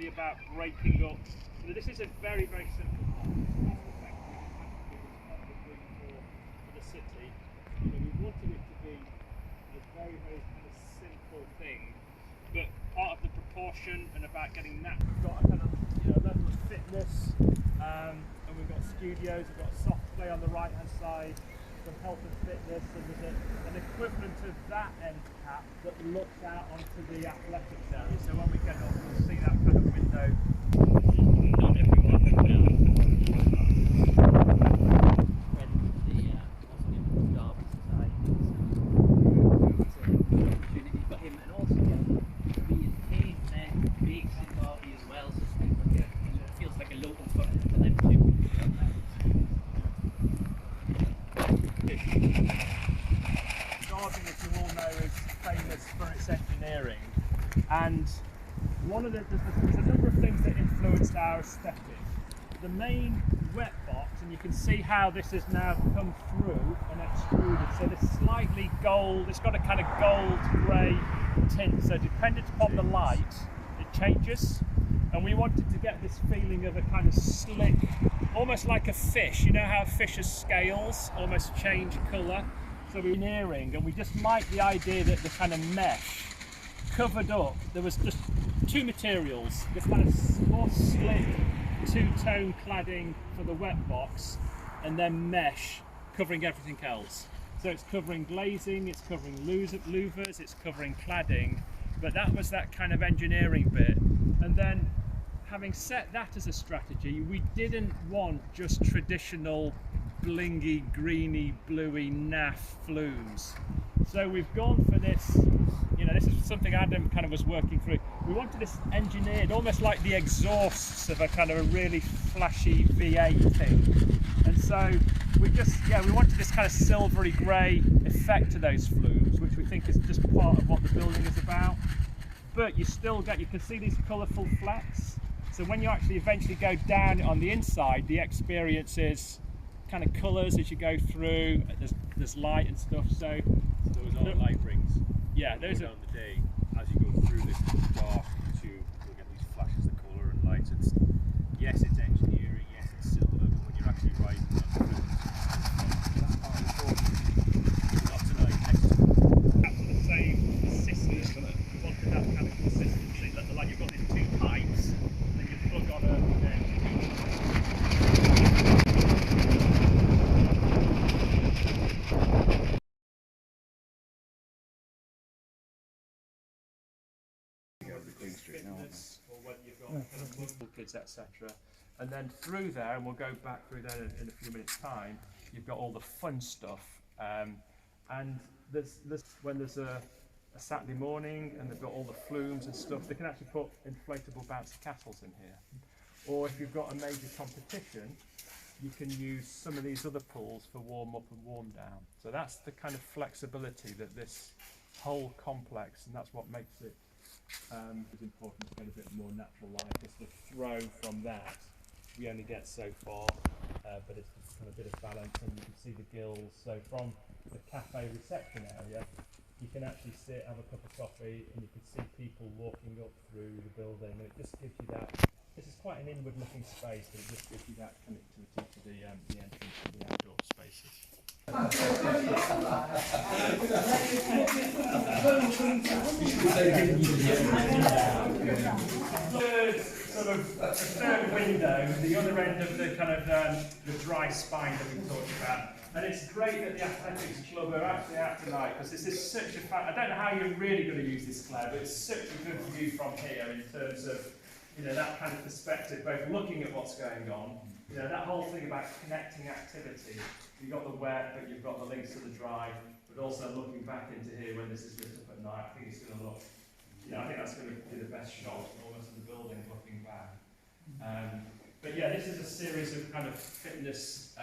really about breaking up. So this is a very, very simple one. For the city, you know, we wanted it to be a very, very kind of simple thing, but part of the proportion and about getting that, we've got a kind of, you know, level of fitness, and we've got studios, we've got soft play on the right hand side, some health and fitness, and there's an equivalent of that end cap that looks out onto the athletics area. So when we get up, we'll see that kind of window. Not everyone can when the Derby opportunity for him, and also being paid then makes it Derby as well, so it feels like a local product for them too. Garden, as you all know, is famous for its engineering, and there's a number of things that influenced our aesthetic. The main wet box, and you can see how this has now come through and extruded, so this slightly gold, it's got a kind of gold grey tint, so dependent upon the light it changes, and we wanted to get this feeling of a kind of slick, almost like a fish. You know how a fish's scales almost change colour? So we're engineering, and we just liked the idea that the kind of mesh covered up, there was just two materials, this kind of more slick two-tone cladding for the wet box, and then mesh covering everything else. So it's covering glazing, it's covering louvers, it's covering cladding, but that was that kind of engineering bit. And then having set that as a strategy, we didn't want just traditional blingy, greeny, bluey, naff flumes. So we've gone for this, you know, this is something Adam kind of was working through. We wanted this engineered, almost like the exhausts of a kind of a really flashy V8 thing. And so we just, we wanted this kind of silvery grey effect to those flumes, which we think is just part of what the building is about. But you still get, you can see these colourful flecks. So when you actually eventually go down on the inside, the experience is kind of colours as you go through. There's light and stuff. So those are light rings. Yeah, those are down the day as you go through this dark to you'll get these flashes of colour and light. It's yes, it's engineering, yes, it's silver, but when you're actually riding on the film, that's part of the story. Not tonight, next time. That's the same system. We wanted that kind of consistency. Like you've got these two pipes, and then you plug on a fitness, or whether you've got kind of multiple kids, etc. And then through there, and we'll go back through there in a few minutes' time, you've got all the fun stuff. And there's when there's a Saturday morning and they've got all the flumes and stuff, they can actually put inflatable bouncy castles in here. Or if you've got a major competition, you can use some of these other pools for warm up and warm down. So that's the kind of flexibility that this whole complex, and that's what makes it is important to get a bit more natural light. Just the throw from that, we only get so far, but it's just kind of a bit of balance, and you can see the gills. So from the cafe reception area, you can actually sit, have a cup of coffee, and you can see people walking up through the building, and it just gives you that. This is quite an inward-looking space, but it just gives you that connectivity to the entrance to the outdoor spaces. Sort of a third window, the other end of the kind of the dry spine that we talked about. And it's great that the athletics club are actually out tonight, because this is such a fun. I don't know how you're really going to use this, Claire, but it's such a good view from here in terms of, you know, that kind of perspective, both looking at what's going on, you know, that whole thing about connecting activity. You've got the wet, but you've got the links to the dry, but also looking back into here when this is lit up at night. I think it's going to look, you know, I think that's going to be the best shot almost of the building looking back. But yeah, this is a series of kind of fitness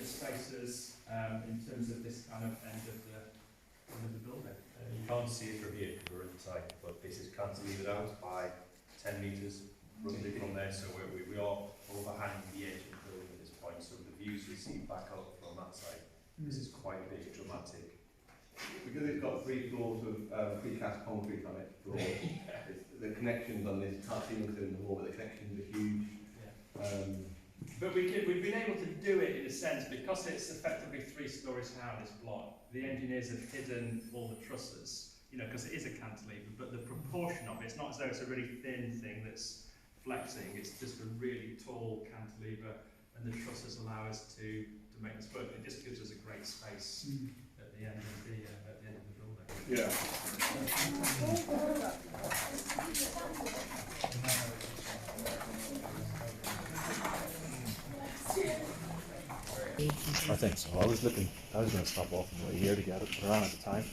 spaces in terms of this kind of end of the building. You can't see it from here because we're inside, but this is cantilevered out by 10 metres roughly from there, so we are overhanging the edge of the building at this point, so the views we see back up from that side, this is quite a bit dramatic. Because it's got 3 floors of precast concrete on it, floors, the connections on this tap ceilings in the wall, but the connections are huge. But we've been able to do it in a sense because it's effectively 3 stories high, this block. The engineers have hidden all the trusses, you know, because it is a cantilever, but the proportion of it, it's not as though it's a really thin thing that's flexing, it's just a really tall cantilever, and the trusses allow us to make this work. It just gives us a great space at the end of the building. Yeah. I think so. I was going to stop off and wait here to get it, but I ran out of time.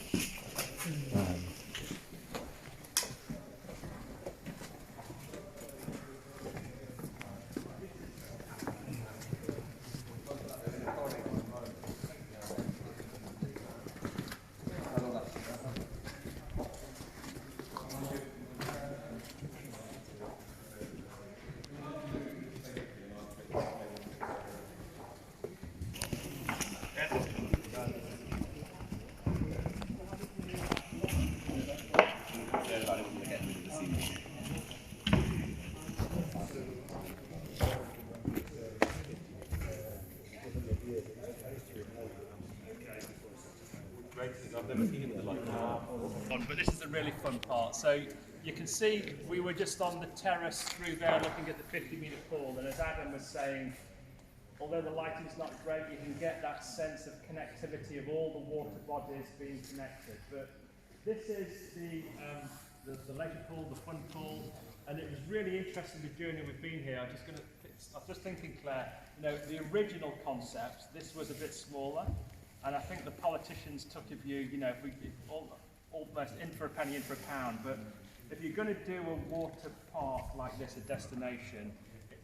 But this is the really fun part. So you can see we were just on the terrace through there looking at the 50-metre pool, and as Adam was saying, although the lighting's not great, you can get that sense of connectivity of all the water bodies being connected. But this is the leisure pool, the fun pool, and it was really interesting the journey we've been here. I was just thinking, Claire, you know, the original concept, this was a bit smaller, and I think the politicians took a view, you know, if we almost in for a penny, in for a pound, but if you're going to do a water park like this, a destination,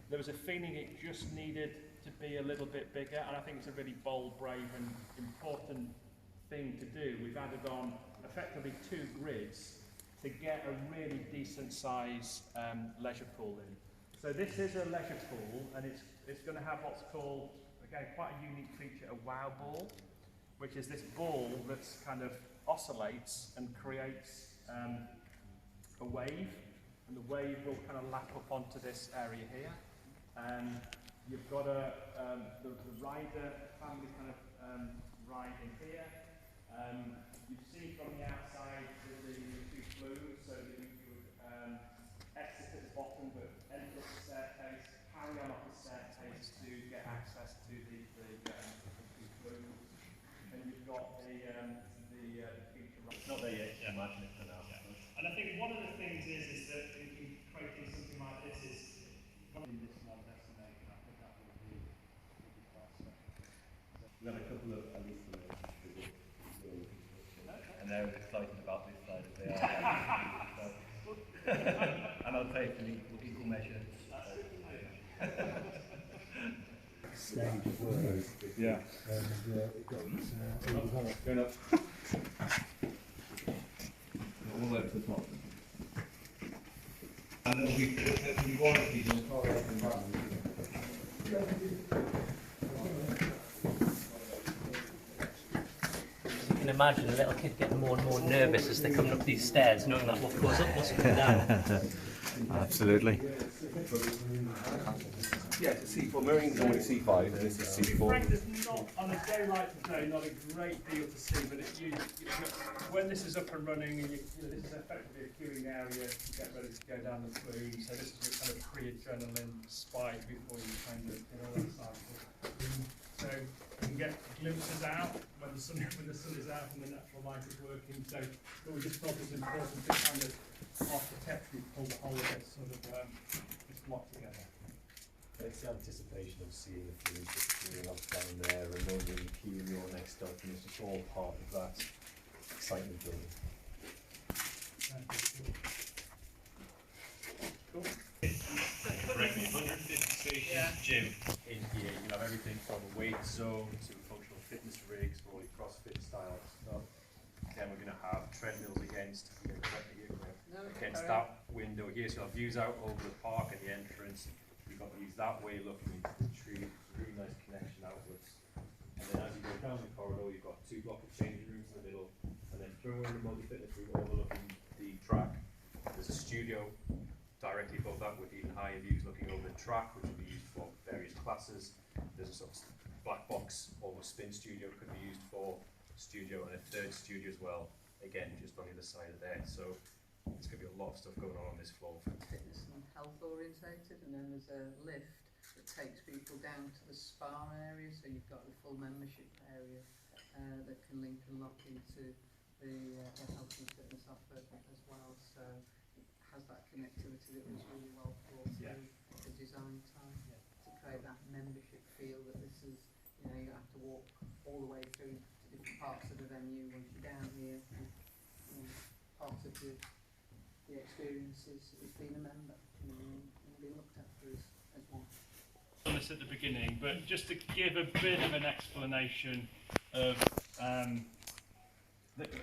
there was a feeling it just needed to be a little bit bigger, and I think it's a really bold, brave and important thing to do. We've added on effectively 2 grids to get a really decent size leisure pool in. So this is a leisure pool, and it's going to have what's called, again, quite a unique feature, a wow ball, which is this ball that's kind of oscillates and creates a wave, and the wave will kind of lap up onto this area here. You've got the rider family kind of ride in here. You see from the outside the 2 flues, so that you could exit at the bottom but enter up the staircase, carry on up the staircase to get access to the 2 flues. And you've got the feature right. Not there yet, imagine it for now. And I think one of the things is that in creating something like this is in this one destination. I think that would be quite special. We've got a couple of police and they're excited about this side of the and I'll take an equal measure. Stage of work. Yeah. And it got Going up. All the way up to the top. And we want to be in the corridor environment. You can imagine a little kid getting more and more nervous as they're coming up these stairs, knowing that what goes up must come down. Absolutely. Yeah, it's a C4. Mirroring's normally C5, and this is To be C4. frank, there's not, on a day like today, not a great deal to see, but when this is up and running, and this is effectively a queuing area to get ready to go down the flue, so this is your kind of pre-adrenaline spike before you kind of get all that cycle. So you can get glimpses out when the sun is out and the natural light is working, so we just thought it was important to kind of architecturally pull the whole of it sort of this block together. It's the anticipation of seeing the fluid just up down there and wondering the material next up, and it's just all part of that excitement building. Cool. Correct me, 150 station gym in here. You can have everything from a weight zone to functional fitness rigs for all your CrossFit style stuff. Then we're going to have treadmills against that window here, so I've views out over the park and the entrance. You've got these that way looking into the tree, really nice connection outwards. And then as you go down the corridor, you've got 2 block of changing rooms in the middle, and then through in the multi-fitness room overlooking the track, there's there's a studio directly above that with even higher views looking over the track, which will be used for various classes. There's a sort of black box, almost spin studio, could be used for studio, and a third studio as well, again, just on the other side of there. So there's going to be a lot of stuff going on this floor. Fitness and health orientated, and then there's a lift that takes people down to the spa area, so you've got the full membership area that can link and lock into the health and fitness offer as well. So it has that connectivity that was really well thought through the design time to create that membership feel that this is, you know, you have to walk all the way through to different parts of the venue once you're down here. And, you know, part of the experience is being a member, you know, and being looked after as one. On this at the beginning, but just to give a bit of an explanation of a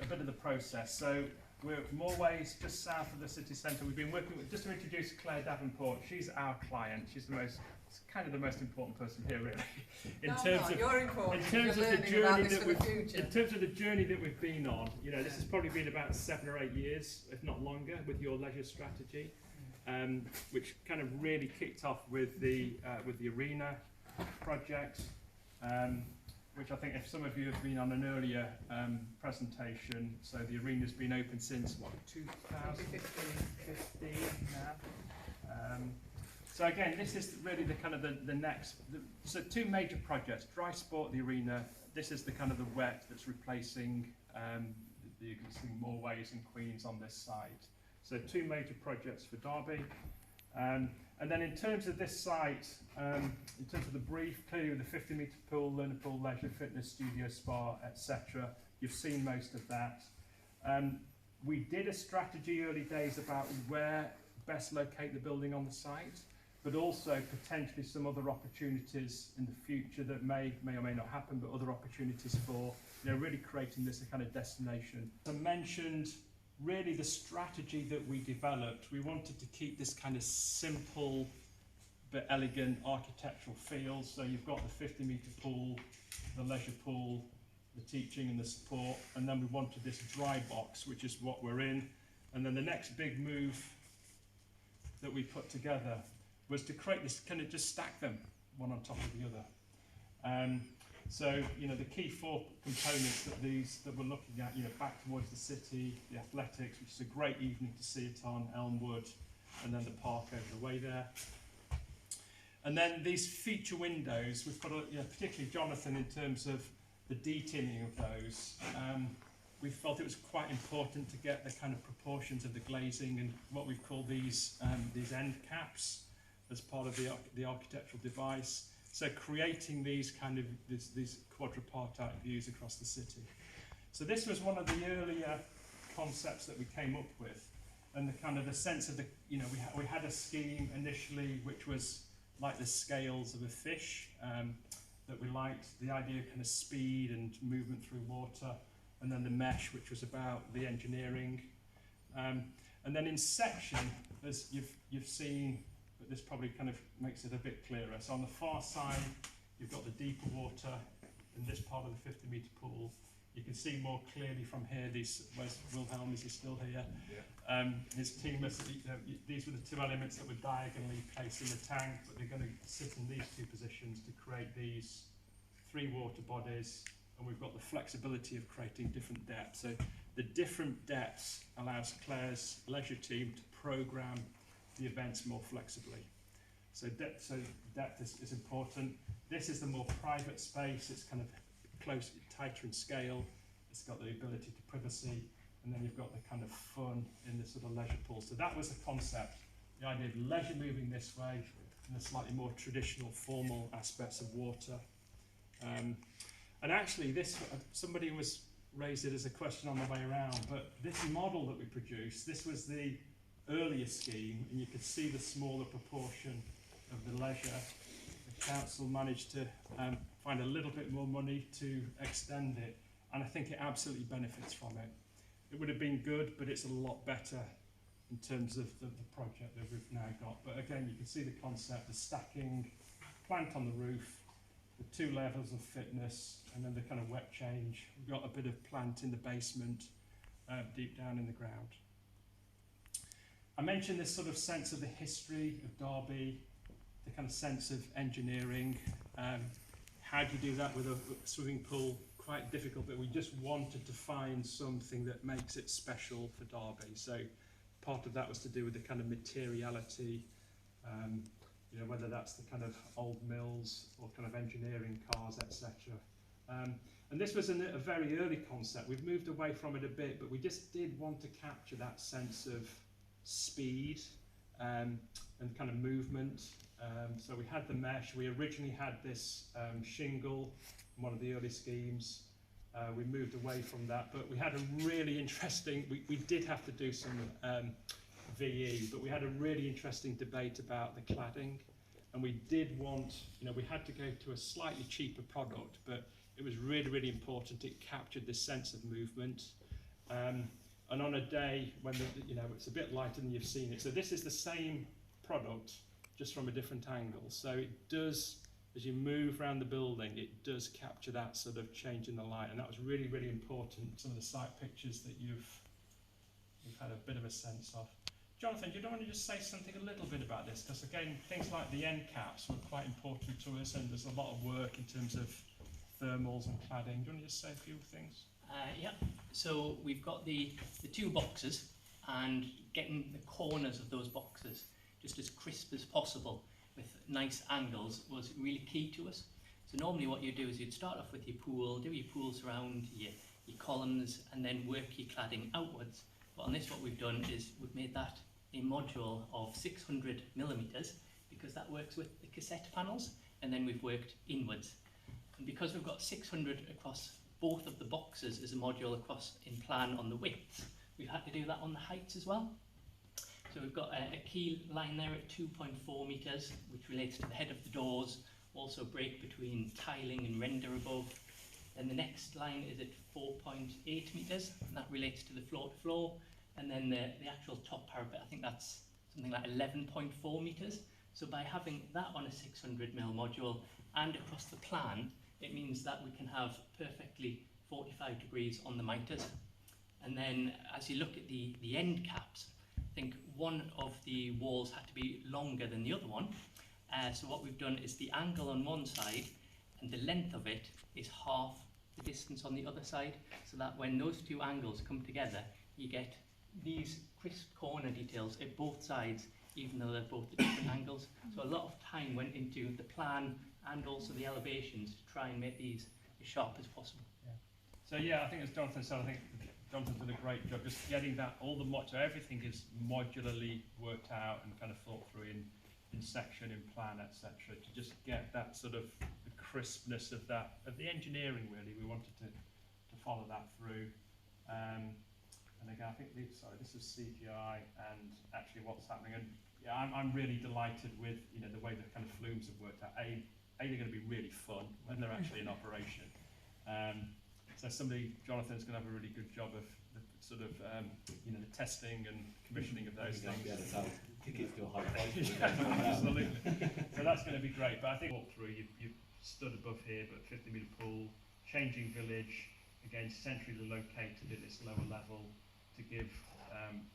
bit of the process. So we're at Moorways, just south of the city centre. We've been working with, just to introduce Claire Davenport, she's our client. She's the most, kind of the most important person here, really. In terms of the journey that we've been on, you know, this has probably been about 7 or 8 years, if not longer, with your leisure strategy, which kind of really kicked off with the arena project, which I think if some of you have been on an earlier presentation, so the arena's been open since what, 2015 now. So again, this is really the kind of the next, so 2 major projects, dry sport, the arena. This is the kind of the wet that's replacing the existing Moorways and Queens on this site. So 2 major projects for Derby. And then in terms of this site, in terms of the brief, clearly with the 50-metre pool, learner pool, leisure, fitness, studio, spa, etc. You've seen most of that. We did a strategy early days about where best locate the building on the site, but also potentially some other opportunities in the future that may or may not happen, but other opportunities for, you know, really creating this a kind of destination. I mentioned really the strategy that we developed. We wanted to keep this kind of simple but elegant architectural feel. So you've got the 50-metre pool, the leisure pool, the teaching and the support, and then we wanted this dry box, which is what we're in. And then the next big move that we put together was to create this, kind of just stack them one on top of the other. So, you know, the key 4 components that we're looking at, you know, back towards the city, the athletics, which is a great evening to see it on, Elmwood, and then the park over the way there. And then these feature windows, we've got, you know, particularly Jonathan, in terms of the detinning of those. We felt it was quite important to get the kind of proportions of the glazing and what we've called these end caps as part of the architectural device. So creating these kind of these quadripartite views across the city. So this was one of the earlier concepts that we came up with, and the kind of the sense of the, you know, we had a scheme initially which was like the scales of a fish, that we liked, the idea of kind of speed and movement through water, and then the mesh, which was about the engineering, and then in section, as you've seen. But this probably kind of makes it a bit clearer. So on the far side, you've got the deeper water in this part of the 50-metre pool. You can see more clearly from here, where's Wilhelm, is he still here? Yeah. His team, these were the 2 elements that were diagonally placed in the tank, but they're going to sit in these 2 positions to create these 3 water bodies, and we've got the flexibility of creating different depths. So the different depths allows Claire's leisure team to programme the events more flexibly. So depth is important. This is the more private space. It's kind of close, tighter in scale. It's got the ability to privacy, and then you've got the kind of fun in the sort of leisure pool. So that was the concept, the idea of leisure moving this way, and the slightly more traditional, formal aspects of water. And actually, this somebody was raised it as a question on the way around, but this model that we produced, this was the earlier scheme, and you could see the smaller proportion of the leisure. The council managed to find a little bit more money to extend it, and I think it absolutely benefits from it. It would have been good, but it's a lot better in terms of the project that we've now got. But again, you can see the concept, the stacking, plant on the roof, the 2 levels of fitness, and then the kind of wet change. We've got a bit of plant in the basement, deep down in the ground. I mentioned this sort of sense of the history of Derby, the kind of sense of engineering. How do you do that with a swimming pool? Quite difficult, but we just wanted to find something that makes it special for Derby. So part of that was to do with the kind of materiality, you know, whether that's the kind of old mills or kind of engineering cars, etc. And this was a very early concept. We've moved away from it a bit, but we just did want to capture that sense of speed and kind of movement. So we had the mesh. We originally had this shingle in one of the early schemes. We moved away from that, but we had a really interesting, we did have to do some VE, but we had a really interesting debate about the cladding. And we did want, you know, we had to go to a slightly cheaper product, but it was really, really important. It captured this sense of movement. And on a day when, you know, it's a bit lighter than you've seen it. So this is the same product, just from a different angle. So it does, as you move around the building, it does capture that sort of change in the light. And that was really, really important. Some of the site pictures that you've had a bit of a sense of. Jonathan, do you want to just say something a little bit about this? Because again, things like the end caps were quite important to us, and there's a lot of work in terms of thermals and cladding. Do you want to just say a few things? Yeah, so we've got the two boxes, and getting the corners of those boxes just as crisp as possible with nice angles was really key to us. So normally what you do is you'd start off with your pool, do your pool surround, your columns, and then work your cladding outwards. But on this, what we've done is we've made that a module of 600 millimeters, because that works with the cassette panels, and then we've worked inwards. And because we've got 600 across both of the boxes as a module across in plan on the width, we've had to do that on the heights as well. So we've got a key line there at 2.4 meters, which relates to the head of the doors, also break between tiling and render above. Then the next line is at 4.8 meters, and that relates to the floor to floor. And then the actual top parapet, I think that's something like 11.4 meters. So by having that on a 600 mil module and across the plan, it means that we can have perfectly 45 degrees on the miters. And then as you look at the end caps, I think one of the walls had to be longer than the other one. So what we've done is the angle on one side and the length of it is half the distance on the other side, so that when those two angles come together, you get these crisp corner details at both sides, even though they're both at different angles. So a lot of time went into the plan and also the elevations to try and make these as sharp as possible. Yeah. So yeah, I think as Jonathan said, I think Jonathan's done a great job just getting that, so everything is modularly worked out and kind of thought through in section, in plan, etc., to just get that sort of the crispness of that, of the engineering really. We wanted to follow that through. And again, I think this is CGI and actually what's happening. And yeah, I'm really delighted with, you know, the way the kind of flumes have worked out. A, they're going to be really fun when they're actually in operation. So Jonathan's going to have a really good job of the sort of, you know, the testing and commissioning of those things. Tickets to a high price. Yeah, absolutely. So that's going to be great. But I think walk through, you've stood above here, but 50-metre pool, changing village, again centrally located at this lower level to give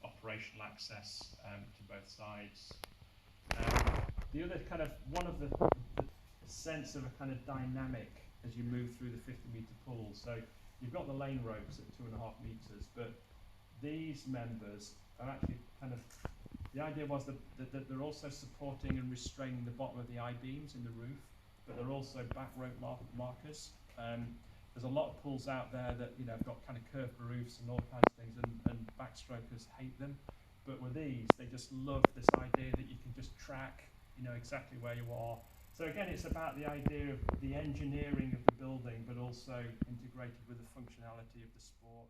operational access to both sides. The other kind of, one of the sense of a kind of dynamic as you move through the 50-metre pool. So you've got the lane ropes at 2.5 metres, but these members are actually kind of, the idea was that they're also supporting and restraining the bottom of the I-beams in the roof, but they're also back rope markers. There's a lot of pools out there that, you know, have got kind of curved roofs and all kinds of things, and backstrokers hate them. But with these, they just love this idea that you can just track, you know, exactly where you are. So again, it's about the idea of the engineering of the building, but also integrated with the functionality of the sport.